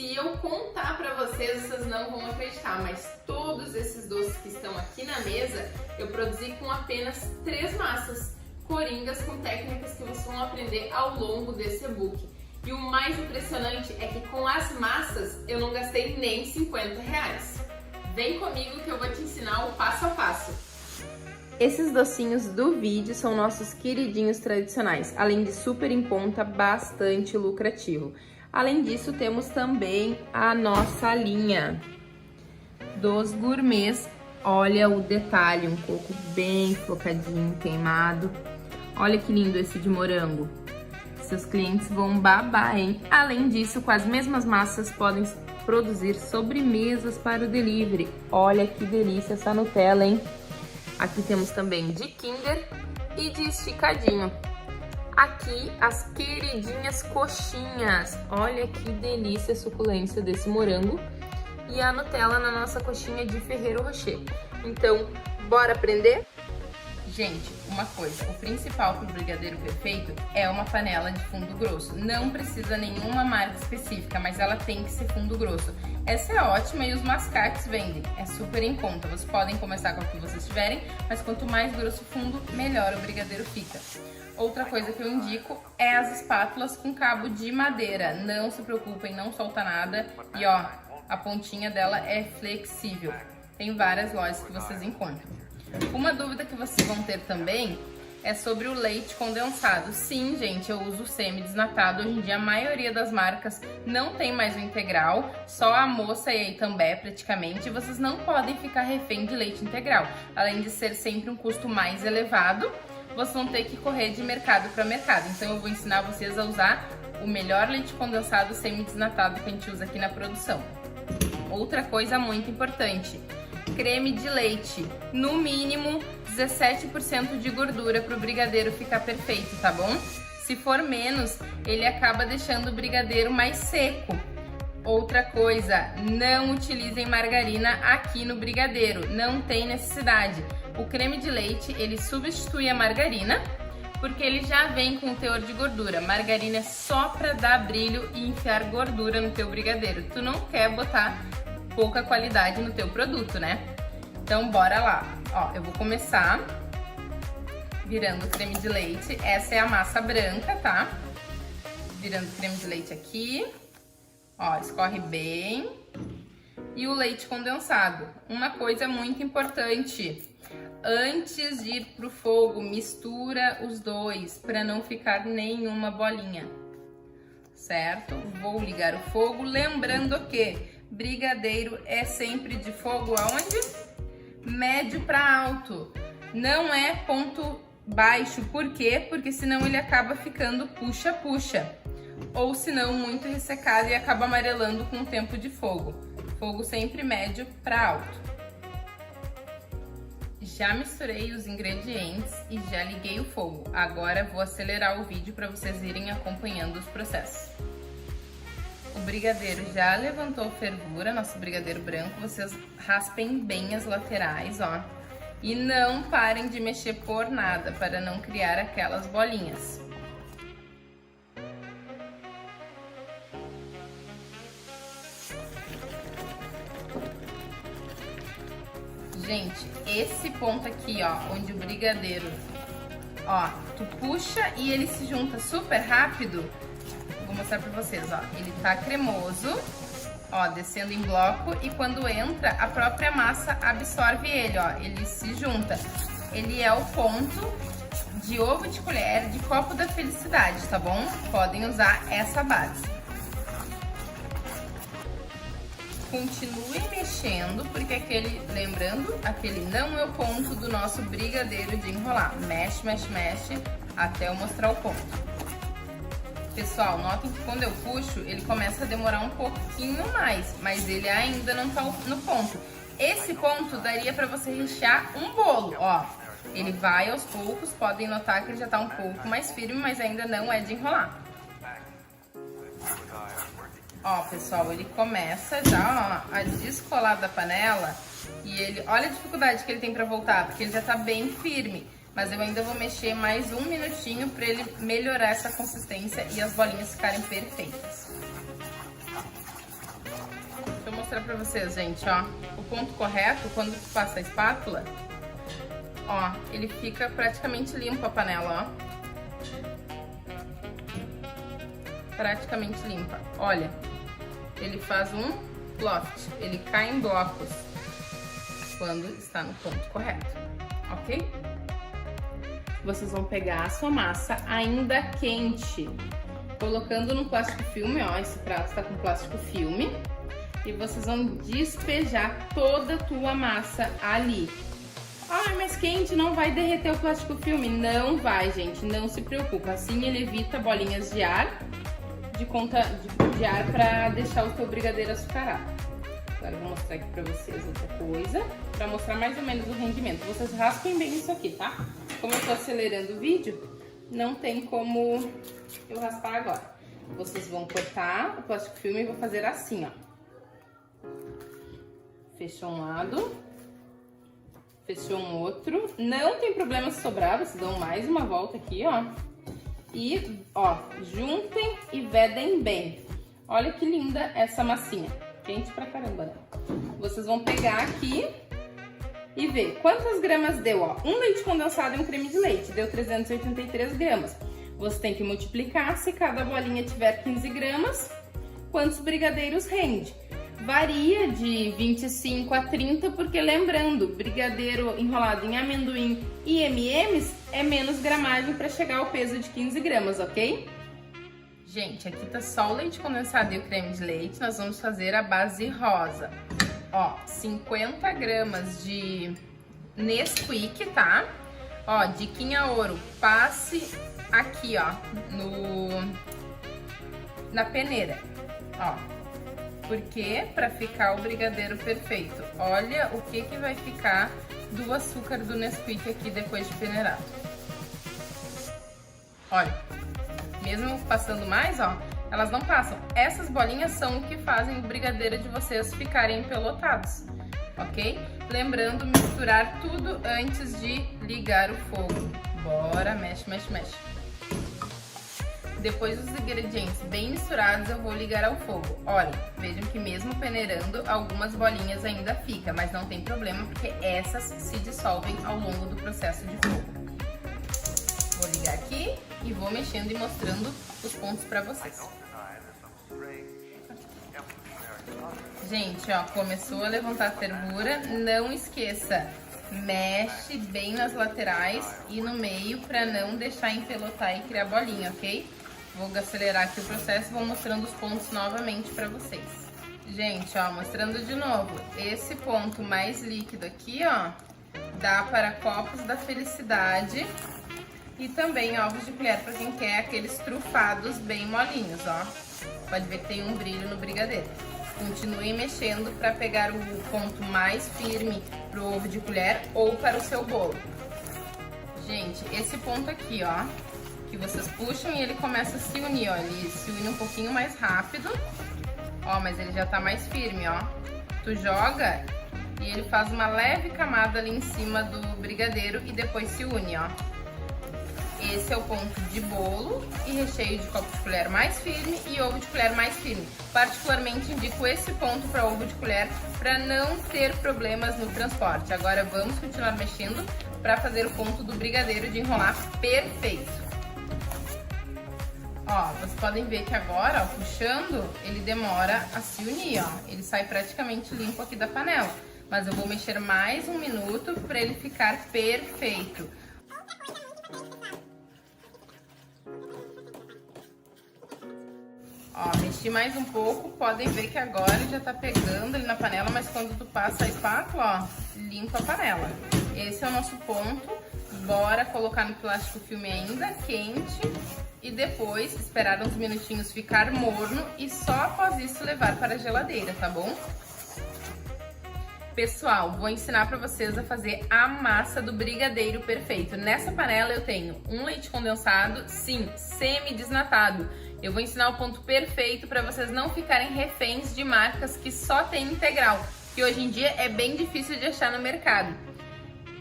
Se eu contar pra vocês, vocês não vão acreditar, mas todos esses doces que estão aqui na mesa, eu produzi com apenas 3 massas coringas com técnicas que vocês vão aprender ao longo desse e-book. E o mais impressionante é que com as massas eu não gastei nem R$50. Vem comigo que eu vou te ensinar o passo a passo. Esses docinhos do vídeo são nossos queridinhos tradicionais, além de super em conta, bastante lucrativo. Além disso, temos também a nossa linha dos gourmets. Olha o detalhe, um coco bem focadinho, queimado. Olha que lindo esse de morango. Seus clientes vão babar, hein? Além disso, com as mesmas massas, podem produzir sobremesas para o delivery. Olha que delícia essa Nutella, hein? Aqui temos também de Kinder e de esticadinho. Aqui as queridinhas coxinhas. Olha que delícia a suculência desse morango. E a Nutella na nossa coxinha de Ferrero Rocher. Então, bora aprender? Gente, uma coisa, o principal para o brigadeiro perfeito é uma panela de fundo grosso. Não precisa nenhuma marca específica, mas ela tem que ser fundo grosso. Essa é ótima e os mascates vendem, é super em conta. Vocês podem começar com o que vocês tiverem, mas quanto mais grosso o fundo, melhor o brigadeiro fica. Outra coisa que eu indico é as espátulas com cabo de madeira. Não se preocupem, não solta nada. E ó, a pontinha dela é flexível. Tem várias lojas que vocês encontram. Uma dúvida que vocês vão ter também é sobre o leite condensado. Sim, gente, eu uso semi-desnatado. Hoje em dia a maioria das marcas não tem mais o integral, só a Moça e a Itambé praticamente. Vocês não podem ficar refém de leite integral. Além de ser sempre um custo mais elevado, vocês vão ter que correr de mercado para mercado. Então eu vou ensinar vocês a usar o melhor leite condensado semi-desnatado que a gente usa aqui na produção. Outra coisa muito importante: creme de leite, no mínimo 17% de gordura para o brigadeiro ficar perfeito, tá bom? Se for menos, ele acaba deixando o brigadeiro mais seco. Outra coisa, não utilizem margarina aqui no brigadeiro, não tem necessidade. O creme de leite, ele substitui a margarina, porque ele já vem com o teor de gordura. Margarina é só para dar brilho e enfiar gordura no teu brigadeiro. Tu não quer botar pouca qualidade no teu produto, né? Então bora lá. Ó, eu vou começar virando o creme de leite. Essa é a massa branca, tá? Virando o creme de leite aqui. Ó, escorre bem. E o leite condensado. Uma coisa muito importante: antes de ir pro fogo, mistura os dois para não ficar nenhuma bolinha, certo? Vou ligar o fogo, lembrando que brigadeiro é sempre de fogo aonde? Médio para alto. Não é ponto baixo. Por quê? Porque senão ele acaba ficando puxa-puxa. Ou senão muito ressecado e acaba amarelando com o tempo de fogo. Fogo sempre médio para alto. Já misturei os ingredientes e já liguei o fogo. Agora vou acelerar o vídeo para vocês irem acompanhando os processos. O brigadeiro já levantou fervura, nosso brigadeiro branco. Vocês raspem bem as laterais, ó. E não parem de mexer por nada, para não criar aquelas bolinhas. Gente, esse ponto aqui, ó, onde o brigadeiro, ó, tu puxa e ele se junta super rápido. Vou mostrar pra vocês, ó. Ele tá cremoso, ó, descendo em bloco, e quando entra, a própria massa absorve ele, ó. Ele se junta. Ele é o ponto de ovo de colher, de copo da felicidade, tá bom? Podem usar essa base. Continue mexendo, porque lembrando, aquele não é o ponto do nosso brigadeiro de enrolar. Mexe, mexe, mexe, até eu mostrar o ponto. Pessoal, notem que quando eu puxo, ele começa a demorar um pouquinho mais, mas ele ainda não tá no ponto. Esse ponto daria pra você rechear um bolo, ó. Ele vai aos poucos, podem notar que ele já tá um pouco mais firme, mas ainda não é de enrolar. Ó, pessoal, ele começa já, ó, a descolar da panela e ele, olha a dificuldade que ele tem pra voltar, porque ele já tá bem firme. Mas eu ainda vou mexer mais um minutinho pra ele melhorar essa consistência e as bolinhas ficarem perfeitas. mostrar pra vocês, gente, ó. O ponto correto, quando tu passa a espátula, ó, ele fica praticamente limpo a panela, ó. Praticamente limpa. Olha, ele faz um loft, ele cai em blocos quando está no ponto correto, ok? Vocês vão pegar a sua massa ainda quente, colocando no plástico filme, ó, esse prato está com plástico filme, e vocês vão despejar toda a tua massa ali. Ah, mas quente, não vai derreter o plástico filme? Não vai, gente, não se preocupa. Assim ele evita bolinhas de ar, de ar para deixar o teu brigadeiro açucarado. Agora eu vou mostrar aqui pra vocês outra coisa, pra mostrar mais ou menos o rendimento. Vocês raspem bem isso aqui, tá? Como eu tô acelerando o vídeo, não tem como eu raspar agora. Vocês vão cortar o plástico filme e vou fazer assim, ó. Fechou um lado, fechou um outro. Não tem problema se sobrar, vocês dão mais uma volta aqui, ó. E, ó, juntem e vedem bem. Olha que linda essa massinha. Quente pra caramba, né? Vocês vão pegar aqui e ver quantas gramas deu, ó. Um leite condensado e um creme de leite, deu 383 gramas. Você tem que multiplicar, se cada bolinha tiver 15 gramas, quantos brigadeiros rende? Varia de 25 a 30, porque lembrando, brigadeiro enrolado em amendoim e M&M's é menos gramagem para chegar ao peso de 15 gramas, ok? Gente, aqui tá só o leite condensado e o creme de leite, nós vamos fazer a base rosa. Ó, 50 gramas de Nesquik, tá? Ó, diquinha ouro, passe aqui, ó, na peneira, ó. Porque para ficar o brigadeiro perfeito. Olha o que vai ficar do açúcar do Nesquik aqui depois de peneirado. Olha, mesmo passando mais, ó, elas não passam. Essas bolinhas são o que fazem o brigadeiro de vocês ficarem empelotados, ok? Lembrando, misturar tudo antes de ligar o fogo. Bora, mexe, mexe, mexe. Depois dos ingredientes bem misturados, eu vou ligar ao fogo. Olha, vejam que mesmo peneirando, algumas bolinhas ainda ficam, mas não tem problema, porque essas se dissolvem ao longo do processo de fogo. Vou ligar aqui e vou mexendo e mostrando os pontos para vocês. Gente, ó, começou a levantar a fervura, não esqueça, mexe bem nas laterais e no meio para não deixar empelotar e criar bolinha, ok? Vou acelerar aqui o processo e vou mostrando os pontos novamente para vocês. Gente, ó, mostrando de novo, esse ponto mais líquido aqui, ó, dá para copos da felicidade e também ovos de colher para quem quer aqueles trufados bem molinhos, ó. Pode ver que tem um brilho no brigadeiro. Continue mexendo para pegar o ponto mais firme para o ovo de colher ou para o seu bolo. Gente, esse ponto aqui, ó, que vocês puxam e ele começa a se unir, ó, ele se une um pouquinho mais rápido, ó, mas ele já tá mais firme, ó. Tu joga e ele faz uma leve camada ali em cima do brigadeiro e depois se une, ó. Esse é o ponto de bolo e recheio de copo de colher mais firme e ovo de colher mais firme. Particularmente indico esse ponto para ovo de colher para não ter problemas no transporte. Agora vamos continuar mexendo para fazer o ponto do brigadeiro de enrolar perfeito. Ó, vocês podem ver que agora, ó, puxando, ele demora a se unir, ó. Ele sai praticamente limpo aqui da panela. Mas eu vou mexer mais um minuto para ele ficar perfeito. Ó, mexi mais um pouco, podem ver que agora ele já tá pegando ali na panela, mas quando tu passa a espátula, ó, limpa a panela. Esse é o nosso ponto. Bora colocar no plástico filme ainda quente e depois esperar uns minutinhos ficar morno e só após isso levar para a geladeira, tá bom? Pessoal, vou ensinar para vocês a fazer a massa do brigadeiro perfeito. Nessa panela eu tenho um leite condensado, sim, semi-desnatado. Eu vou ensinar o ponto perfeito para vocês não ficarem reféns de marcas que só tem integral, que hoje em dia é bem difícil de achar no mercado.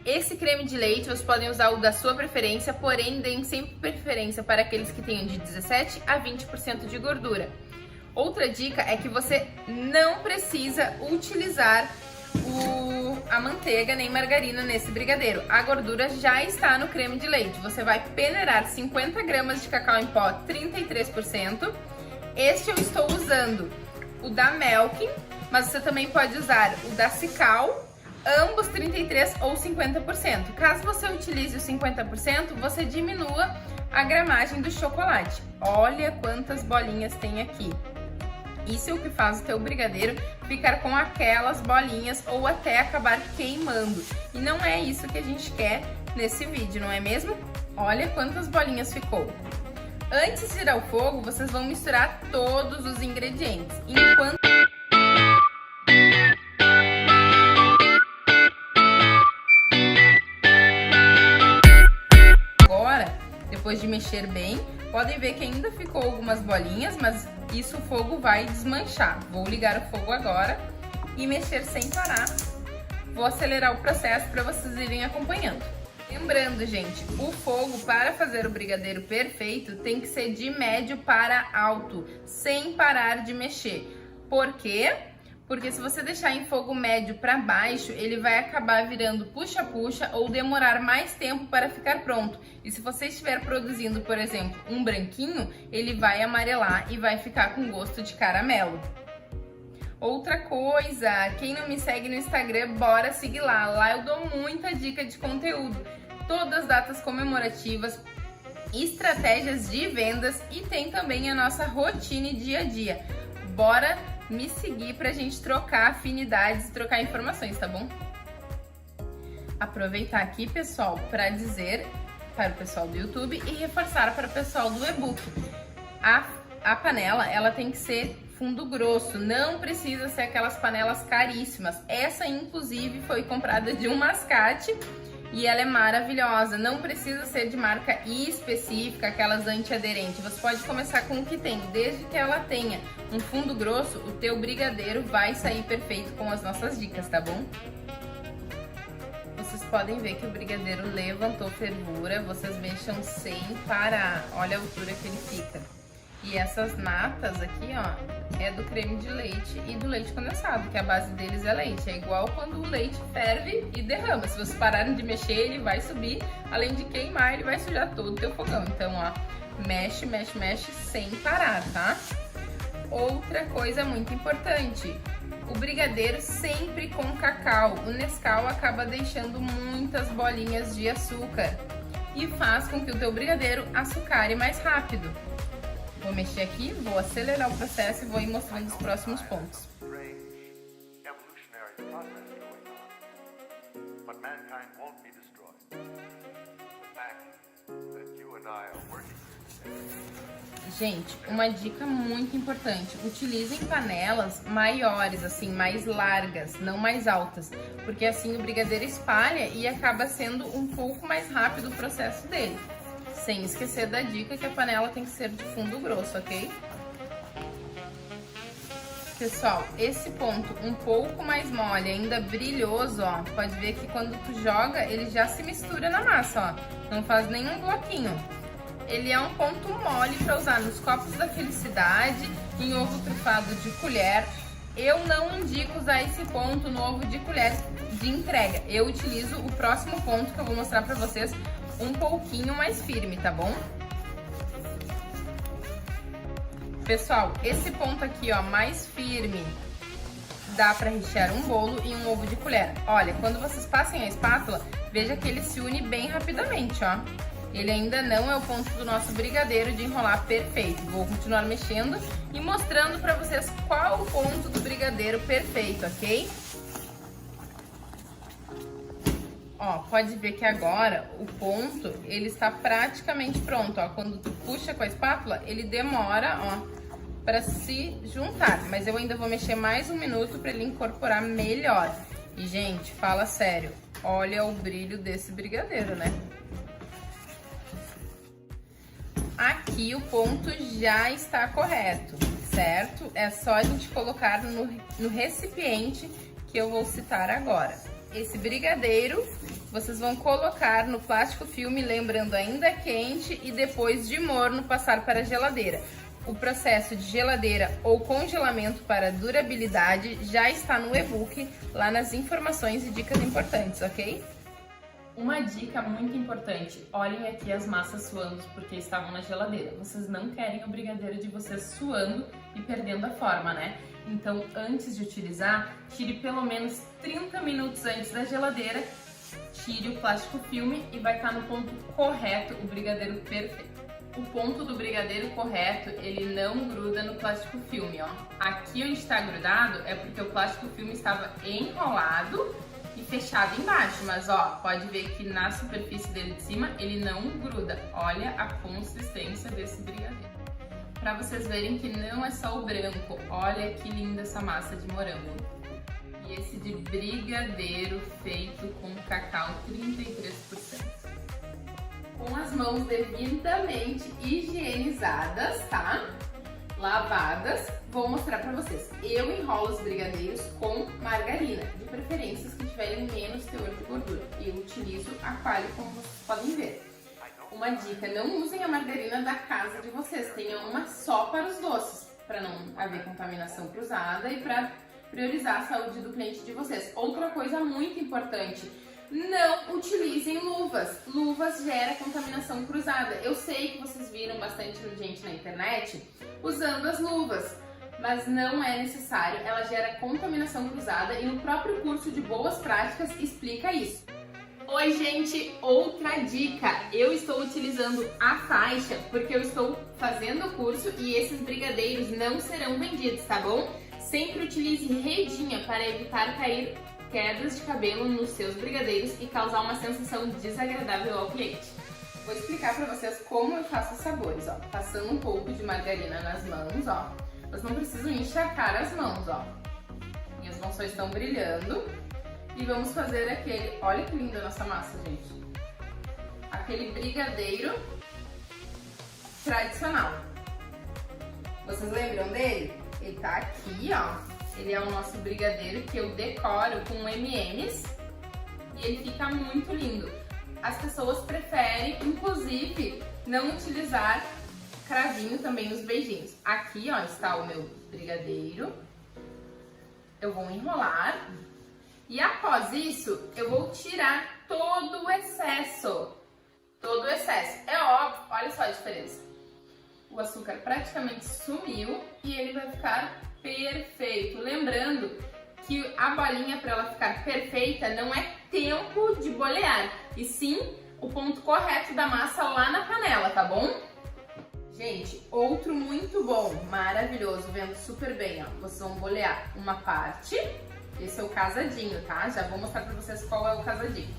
Esse creme de leite, vocês podem usar o da sua preferência, porém deem sempre preferência para aqueles que tenham de 17 a 20% de gordura. Outra dica é que você não precisa utilizar a manteiga nem margarina nesse brigadeiro. A gordura já está no creme de leite. Você vai peneirar 50 gramas de cacau em pó, 33%. Este eu estou usando o da Melkin, mas você também pode usar o da Cical, ambos 33% ou 50%. Caso você utilize o 50%, você diminua a gramagem do chocolate. Olha quantas bolinhas tem aqui. Isso é o que faz o teu brigadeiro ficar com aquelas bolinhas ou até acabar queimando. E não é isso que a gente quer nesse vídeo, não é mesmo? Olha quantas bolinhas ficou. Antes de tirar o fogo, vocês vão misturar todos os ingredientes. Enquanto agora, depois de mexer bem, podem ver que ainda ficou algumas bolinhas, mas isso o fogo vai desmanchar. Vou ligar o fogo agora e mexer sem parar. Vou acelerar o processo para vocês irem acompanhando. Lembrando, gente, o fogo para fazer o brigadeiro perfeito tem que ser de médio para alto, sem parar de mexer. Por quê? Porque se você deixar em fogo médio para baixo, ele vai acabar virando puxa-puxa ou demorar mais tempo para ficar pronto. E se você estiver produzindo, por exemplo, um branquinho, ele vai amarelar e vai ficar com gosto de caramelo. Outra coisa, quem não me segue no Instagram, bora seguir lá. Lá eu dou muita dica de conteúdo. Todas as datas comemorativas, estratégias de vendas e tem também a nossa rotina dia a dia. Bora me seguir pra gente trocar afinidades e trocar informações, tá bom? Aproveitar aqui, pessoal, para dizer para o pessoal do YouTube e reforçar para o pessoal do e-book. A panela, ela tem que ser fundo grosso, não precisa ser aquelas panelas caríssimas. Essa, inclusive, foi comprada de um mascate e ela é maravilhosa. Não precisa ser de marca específica, aquelas antiaderentes. Você pode começar com o que tem, desde que ela tenha um fundo grosso, o teu brigadeiro vai sair perfeito com as nossas dicas, tá bom? Vocês podem ver que o brigadeiro levantou fervura, vocês mexam sem parar. Olha a altura que ele fica. E essas natas aqui, ó, é do creme de leite e do leite condensado, que a base deles é leite. É igual quando o leite ferve e derrama. Se vocês pararem de mexer, ele vai subir. Além de queimar, ele vai sujar todo o teu fogão. Então, ó, mexe, mexe, mexe sem parar, tá? Outra coisa muito importante, o brigadeiro sempre com cacau. O Nescau acaba deixando muitas bolinhas de açúcar e faz com que o teu brigadeiro açucare mais rápido. Vou mexer aqui, vou acelerar o processo e vou ir mostrando os próximos pontos. Gente, uma dica muito importante, utilizem panelas maiores, assim, mais largas, não mais altas, porque assim o brigadeiro espalha e acaba sendo um pouco mais rápido o processo dele. Sem esquecer da dica que a panela tem que ser de fundo grosso, ok? Pessoal, esse ponto um pouco mais mole, ainda brilhoso, ó, pode ver que quando tu joga, ele já se mistura na massa, ó, não faz nenhum bloquinho. Ele é um ponto mole para usar nos copos da felicidade, em ovo trufado de colher. Eu não indico usar esse ponto no ovo de colher de entrega. Eu utilizo o próximo ponto que eu vou mostrar para vocês, um pouquinho mais firme, tá bom? Pessoal, esse ponto aqui, ó, mais firme, dá para rechear um bolo e um ovo de colher. Olha, quando vocês passem a espátula, veja que ele se une bem rapidamente, ó. Ele ainda não é o ponto do nosso brigadeiro de enrolar perfeito. Vou continuar mexendo e mostrando para vocês qual o ponto do brigadeiro perfeito, ok? Ó, pode ver que agora o ponto, ele está praticamente pronto, ó. Quando tu puxa com a espátula, ele demora, ó, para se juntar. Mas eu ainda vou mexer mais um minuto para ele incorporar melhor. E, gente, fala sério, olha o brilho desse brigadeiro, né? Aqui o ponto já está correto, certo? É só a gente colocar no recipiente que eu vou citar agora. Esse brigadeiro vocês vão colocar no plástico filme, lembrando ainda quente e depois de morno passar para a geladeira. o processo de geladeira ou congelamento para durabilidade já está no e-book, lá nas informações e dicas importantes, ok? Uma dica muito importante, olhem aqui as massas suando porque estavam na geladeira. Vocês não querem o brigadeiro de vocês suando e perdendo a forma, né? Então, antes de utilizar, tire pelo menos 30 minutos antes da geladeira, tire o plástico filme e vai estar no ponto correto o brigadeiro perfeito. O ponto do brigadeiro correto, ele não gruda no plástico filme, ó. Aqui onde está grudado é porque o plástico filme estava enrolado e fechado embaixo, mas ó, pode ver que na superfície dele de cima ele não gruda. Olha a consistência desse brigadeiro. Para vocês verem que não é só o branco, olha que linda essa massa de morango. E esse de brigadeiro feito com cacau 33%. Com as mãos devidamente higienizadas, tá? Lavadas, vou mostrar pra vocês. Eu enrolo os brigadeiros com margarina, de preferências que tiverem menos teor de gordura. Eu utilizo a Qualy, como vocês podem ver. Uma dica, não usem a margarina da casa de vocês, tenham uma só para os doces, para não haver contaminação cruzada e para priorizar a saúde do cliente de vocês. Outra coisa muito importante, não utilizem luvas. Luvas gera contaminação cruzada. Eu sei que vocês viram bastante gente na internet usando as luvas, mas não é necessário. Ela gera contaminação cruzada e no próprio curso de Boas Práticas explica isso. Oi gente, outra dica, eu estou utilizando a faixa porque eu estou fazendo o curso e esses brigadeiros não serão vendidos, tá bom? Sempre utilize redinha para evitar cair quedas de cabelo nos seus brigadeiros e causar uma sensação desagradável ao cliente. Vou explicar para vocês como eu faço os sabores, ó. Passando um pouco de margarina nas mãos, ó. Vocês não precisam encharcar as mãos, ó. Minhas mãos só estão brilhando. E vamos fazer aquele, olha que linda a nossa massa, gente. Aquele brigadeiro tradicional. Vocês lembram dele? Ele tá aqui, ó. Ele é o nosso brigadeiro que eu decoro com M&M's e ele fica muito lindo. As pessoas preferem, inclusive, não utilizar cravinho também nos beijinhos. Aqui, ó, está o meu brigadeiro. Eu vou enrolar. E após isso, eu vou tirar todo o excesso. Todo o excesso. É óbvio, olha só a diferença. O açúcar praticamente sumiu e ele vai ficar perfeito. Lembrando que a bolinha, para ela ficar perfeita, não é tempo de bolear, e sim o ponto correto da massa lá na panela, tá bom? Gente, outro muito bom, maravilhoso, vendo super bem, ó. Vocês vão bolear uma parte. Esse é o casadinho, tá? Já vou mostrar pra vocês qual é o casadinho.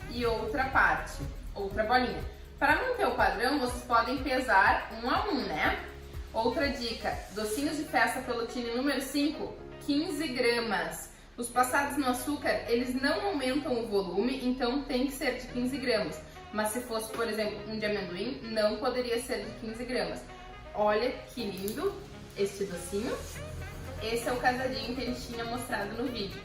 E outra parte, outra bolinha. Para manter o padrão, vocês podem pesar 1 a 1, né? Outra dica, docinhos de festa Pelotine número 5, 15 gramas. Os passados no açúcar, eles não aumentam o volume, então tem que ser de 15 gramas. Mas se fosse, por exemplo, um de amendoim, não poderia ser de 15 gramas. Olha que lindo este docinho. Esse é o casadinho que a gente tinha mostrado no vídeo.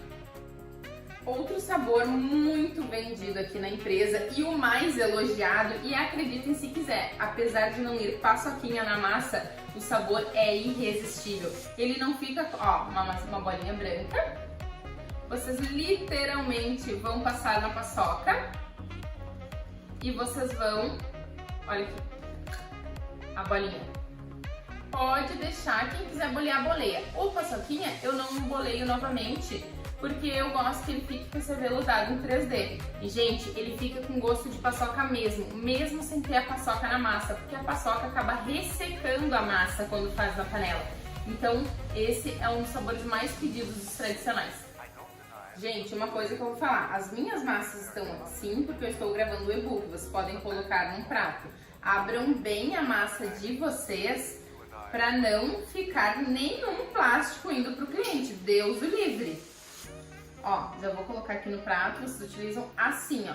Outro sabor muito vendido aqui na empresa e o mais elogiado, e acreditem se quiser, apesar de não ir paçoquinha na massa, o sabor é irresistível. Ele não fica, ó, uma bolinha branca. Vocês literalmente vão passar na paçoca e vocês vão, olha aqui, a bolinha. Pode deixar, quem quiser bolear, boleia. O paçoquinha eu não boleio novamente, porque eu gosto que ele fique com esse aveludado em 3D. E, gente, ele fica com gosto de paçoca mesmo sem ter a paçoca na massa, porque a paçoca acaba ressecando a massa quando faz na panela. Então, esse é um dos sabores mais pedidos dos tradicionais. Gente, uma coisa que eu vou falar, as minhas massas estão assim porque eu estou gravando o e-book, vocês podem colocar num prato. Abram bem a massa de vocês para não ficar nenhum plástico indo pro cliente, Deus o livre. Ó, já vou colocar aqui no prato, vocês utilizam assim, ó.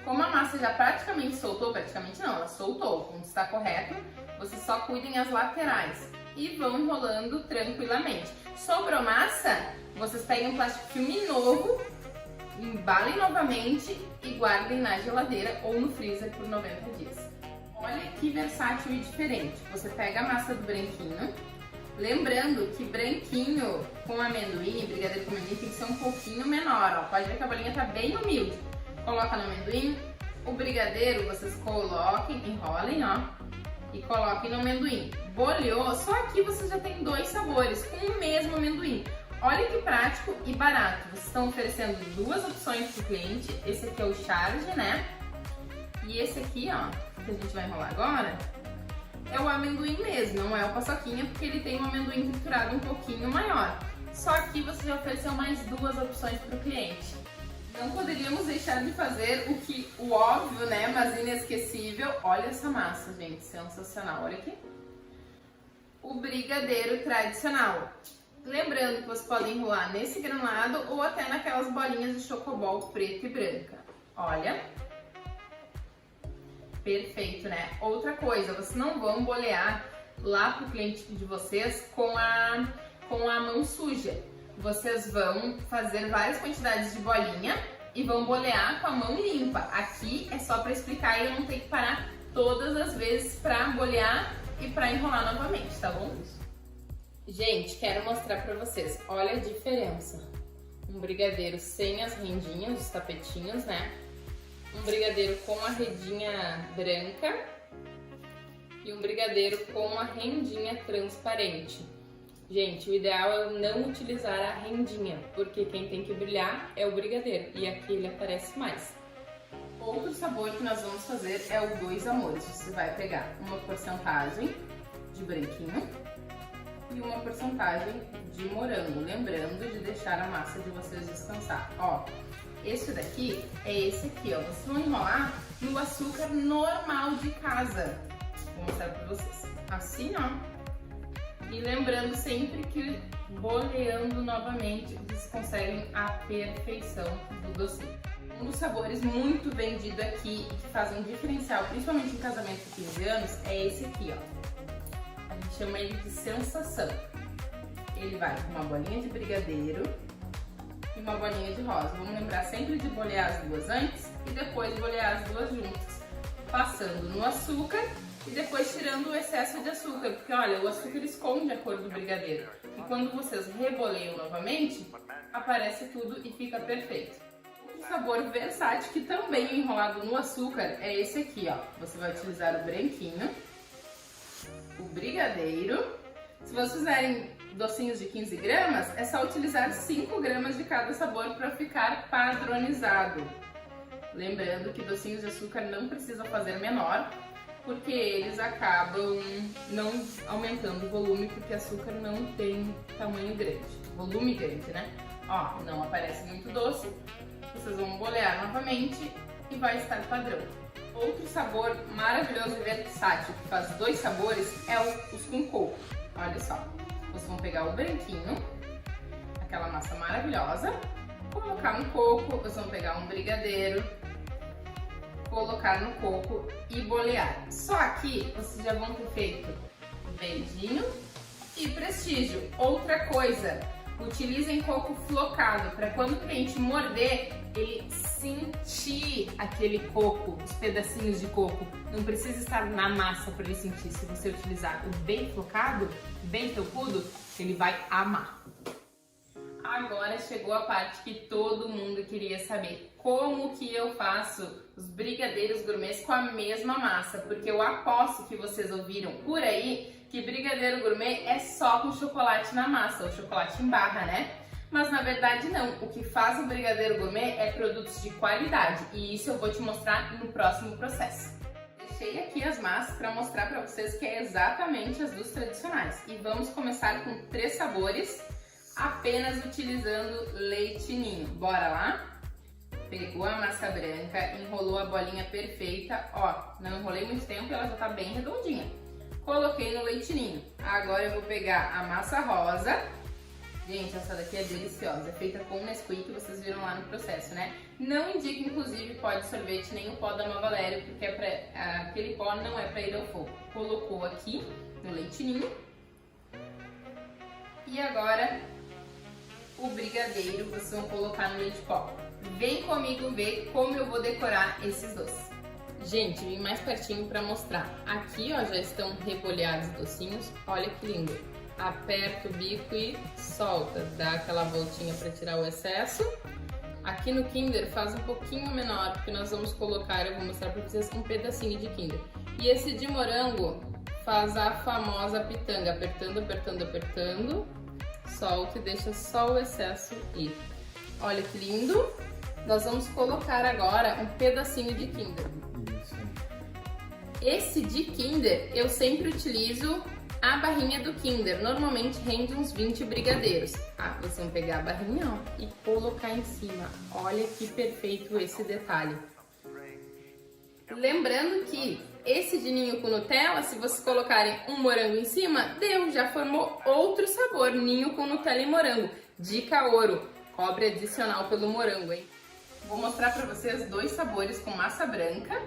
Como a massa já praticamente soltou, praticamente não, ela soltou, como está correto, vocês só cuidem as laterais e vão enrolando tranquilamente. Sobrou massa, vocês peguem um plástico filme novo, embalem novamente e guardem na geladeira ou no freezer por 90 dias. Olha que versátil e diferente. Você pega a massa do branquinho, lembrando que branquinho com amendoim, brigadeiro com amendoim tem que ser um pouquinho menor, ó. Pode ver que a bolinha tá bem humilde. Coloca no amendoim, o brigadeiro vocês coloquem, enrolem, ó, e coloquem no amendoim. Boleou, só aqui vocês já tem 2 sabores com o mesmo amendoim. Olha que prático e barato. Vocês estão oferecendo 2 opções para o cliente. Esse aqui é o charge, né? E esse aqui, ó, que a gente vai enrolar agora, é o amendoim mesmo, não é o paçoquinha, porque ele tem um amendoim triturado um pouquinho maior. Só que você já ofereceu mais 2 opções para o cliente. Não poderíamos deixar de fazer o óbvio, né, mas inesquecível. Olha essa massa, gente, sensacional. Olha aqui. O brigadeiro tradicional. Lembrando que vocês podem enrolar nesse granulado ou até naquelas bolinhas de chocobol preta e branca. Olha. Perfeito, né? Outra coisa, vocês não vão bolear lá pro cliente de vocês com a mão suja. Vocês vão fazer várias quantidades de bolinha e vão bolear com a mão limpa. Aqui é só para explicar e eu não tenho que parar todas as vezes para bolear e para enrolar novamente, tá bom? Gente, quero mostrar para vocês. Olha a diferença. Um brigadeiro sem as rendinhas, os tapetinhos, né? Um brigadeiro com a redinha branca e um brigadeiro com a rendinha transparente. Gente, o ideal é não utilizar a rendinha, porque quem tem que brilhar é o brigadeiro e aqui ele aparece mais. Outro sabor que nós vamos fazer é o 2 amores. Você vai pegar uma porcentagem de branquinho e uma porcentagem de morango, lembrando de deixar a massa de vocês descansar. Ó, esse daqui é esse aqui, ó. Vocês vão enrolar no açúcar normal de casa. Vou mostrar pra vocês. Assim, ó. E lembrando sempre que boleando novamente, vocês conseguem a perfeição do docinho. Um dos sabores muito vendido aqui e que faz um diferencial, principalmente em casamento de 15 anos, é esse aqui, ó. A gente chama ele de sensação. Ele vai com uma bolinha de brigadeiro e uma bolinha de rosa. Vamos lembrar sempre de bolear as 2 antes e depois bolear as 2 juntas, passando no açúcar e depois tirando o excesso de açúcar, porque olha, o açúcar esconde a cor do brigadeiro. E quando vocês reboleiam novamente, aparece tudo e fica perfeito. O sabor versátil, que também é enrolado no açúcar, é esse aqui, ó. Você vai utilizar o branquinho, o brigadeiro. Se vocês fizerem docinhos de 15 gramas, é só utilizar 5 gramas de cada sabor para ficar padronizado. Lembrando que docinhos de açúcar não precisam fazer menor, porque eles acabam não aumentando o volume, porque açúcar não tem tamanho grande, volume grande, né? Ó, não aparece muito doce, vocês vão bolear novamente e vai estar padrão. Outro sabor maravilhoso e versátil que faz 2 sabores é os com coco. Olha só, vocês vão pegar o branquinho, aquela massa maravilhosa, colocar no coco, vocês vão pegar um brigadeiro, colocar no coco e bolear. Só aqui vocês já vão ter feito verdinho e prestígio. Outra coisa, utilizem coco flocado para quando o cliente morder, ele sentir aquele coco, os pedacinhos de coco. Não precisa estar na massa para ele sentir. Se você utilizar o bem flocado, bem felpudo, ele vai amar. Agora chegou a parte que todo mundo queria saber. Como que eu faço os brigadeiros gourmets com a mesma massa? Porque eu aposto que vocês ouviram por aí que brigadeiro gourmet é só com chocolate na massa, ou chocolate em barra, né? Mas na verdade não. O que faz o brigadeiro gourmet é produtos de qualidade. E isso eu vou te mostrar no próximo processo. Deixei aqui as massas para mostrar para vocês que é exatamente as dos tradicionais. E vamos começar com 3 sabores, apenas utilizando leite ninho. Bora lá? Pegou a massa branca, enrolou a bolinha perfeita, ó, não enrolei muito tempo, ela já tá bem redondinha. Coloquei no leite ninho. Agora eu vou pegar a massa rosa. Gente, essa daqui é deliciosa, é feita com Nesquik, que vocês viram lá no processo, né? Não indica, inclusive, pó de sorvete, nem o pó da Nova Valério, porque aquele pó não é para ir ao fogo. Colocou aqui no leite ninho. E agora o brigadeiro vocês vão colocar no leite pó. Vem comigo ver como eu vou decorar esses doces. Gente, vim mais pertinho para mostrar. Aqui, ó, já estão repolhados os docinhos. Olha que lindo. Aperta o bico e solta. Dá aquela voltinha para tirar o excesso. Aqui no Kinder faz um pouquinho menor, porque nós vamos colocar, eu vou mostrar para vocês, um pedacinho de Kinder. E esse de morango faz a famosa pitanga. Apertando, apertando, apertando. Solta e deixa só o excesso ir. Olha que lindo. Nós vamos colocar agora um pedacinho de Kinder. Esse de Kinder, eu sempre utilizo a barrinha do Kinder. Normalmente rende uns 20 brigadeiros. Ah, vocês vão pegar a barrinha, ó, e colocar em cima. Olha que perfeito esse detalhe. Lembrando que esse de ninho com Nutella, se vocês colocarem um morango em cima, deu, já formou outro sabor, ninho com Nutella e morango. Dica ouro, cobre adicional pelo morango, hein? Vou mostrar para vocês dois sabores com massa branca,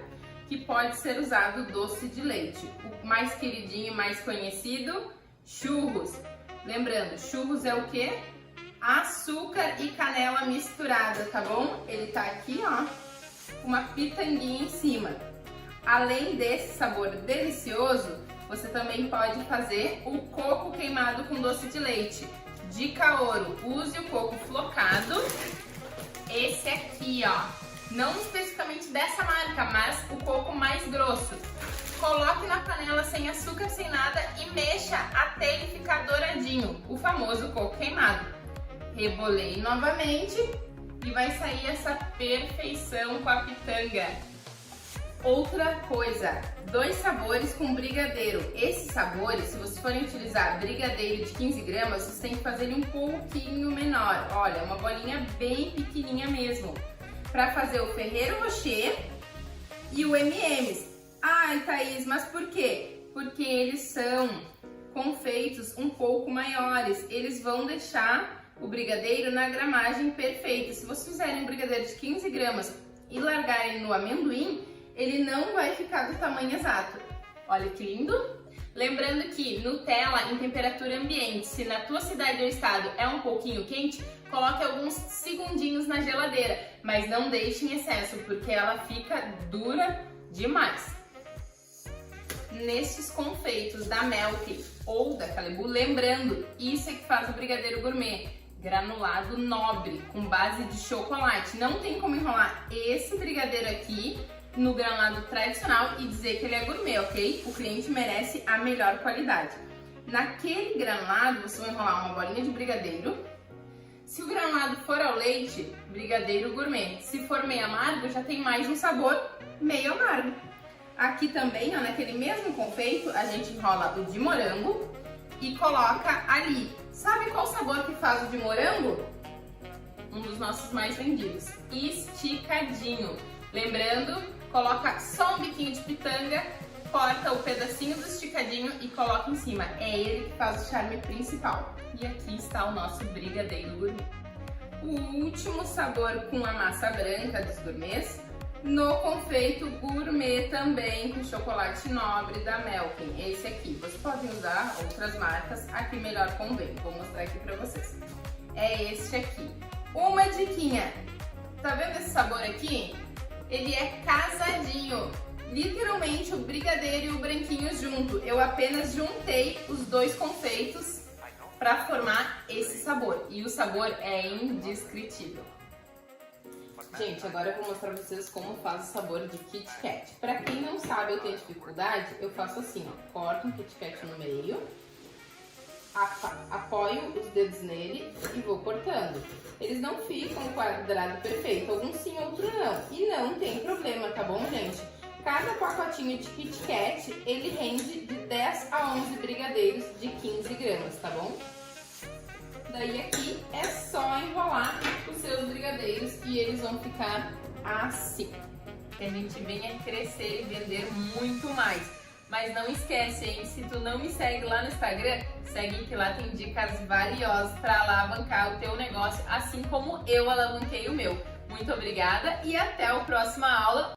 que pode ser usado doce de leite. O mais queridinho e mais conhecido, churros. Lembrando, churros é o quê? Açúcar e canela misturada, tá bom? Ele tá aqui, ó, com uma pitanguinha em cima. Além desse sabor delicioso, você também pode fazer o coco queimado com doce de leite. Dica ouro, use o coco flocado. Esse aqui, ó. Não especificamente dessa marca, mas o coco mais grosso. Coloque na panela sem açúcar, sem nada e mexa até ele ficar douradinho, o famoso coco queimado. Reboleie novamente e vai sair essa perfeição com a pitanga. Outra coisa, dois sabores com brigadeiro. Esses sabores, se vocês forem utilizar brigadeiro de 15 gramas, vocês têm que fazer ele um pouquinho menor. Olha, uma bolinha bem pequenininha mesmo. Para fazer o Ferrero Rocher e o M&M's. Ai, Thaís, mas por quê? Porque eles são confeitos um pouco maiores. Eles vão deixar o brigadeiro na gramagem perfeita. Se vocês fizerem um brigadeiro de 15 gramas e largarem no amendoim, ele não vai ficar do tamanho exato. Olha que lindo! Lembrando que Nutella em temperatura ambiente, se na tua cidade ou estado é um pouquinho quente, coloque alguns segundinhos na geladeira, mas não deixe em excesso, porque ela fica dura demais. Nestes confeitos da Melk ou da Calebu, lembrando, isso é que faz o brigadeiro gourmet, granulado nobre, com base de chocolate. Não tem como enrolar esse brigadeiro aqui no granulado tradicional e dizer que ele é gourmet, ok? O cliente merece a melhor qualidade. Naquele granulado, você vai enrolar uma bolinha de brigadeiro. Se o granulado for ao leite, brigadeiro gourmet. Se for meio amargo, já tem mais um sabor meio amargo. Aqui também, ó, naquele mesmo confeito, a gente enrola o de morango e coloca ali. Sabe qual sabor que faz o de morango? Um dos nossos mais vendidos, esticadinho. Lembrando, coloca só um biquinho de pitanga, corta o pedacinho do esticadinho e coloca em cima. É ele que faz o charme principal. E aqui está o nosso brigadeiro gourmet. O último sabor com a massa branca dos gourmets, no confeito gourmet também com chocolate nobre da Melkin. Esse aqui, vocês podem usar outras marcas, aqui melhor convém. Vou mostrar aqui pra vocês. É este aqui. Uma diquinha, tá vendo esse sabor aqui? Ele é casadinho, literalmente o brigadeiro e o branquinho junto. Eu apenas juntei os dois confeitos para formar esse sabor. E o sabor é indescritível. Gente, agora eu vou mostrar pra vocês como faz o sabor de Kit Kat. Pra quem não sabe ou tem dificuldade, eu faço assim, ó. Corto um Kit Kat no meio, apoio os dedos nele e vou cortando. Eles não ficam quadrado perfeito, alguns sim, outros não. E não tem problema, tá bom, gente? Cada pacotinho de Kit Kat, ele rende de 10 a 11 brigadeiros de 15 gramas, tá bom? Daí aqui é só enrolar os seus brigadeiros e eles vão ficar assim. Que a gente venha crescer e vender muito mais. Mas não esquece, hein? Se tu não me segue lá no Instagram, segue que lá tem dicas valiosas para alavancar o teu negócio, assim como eu alavanquei o meu. Muito obrigada e até a próxima aula.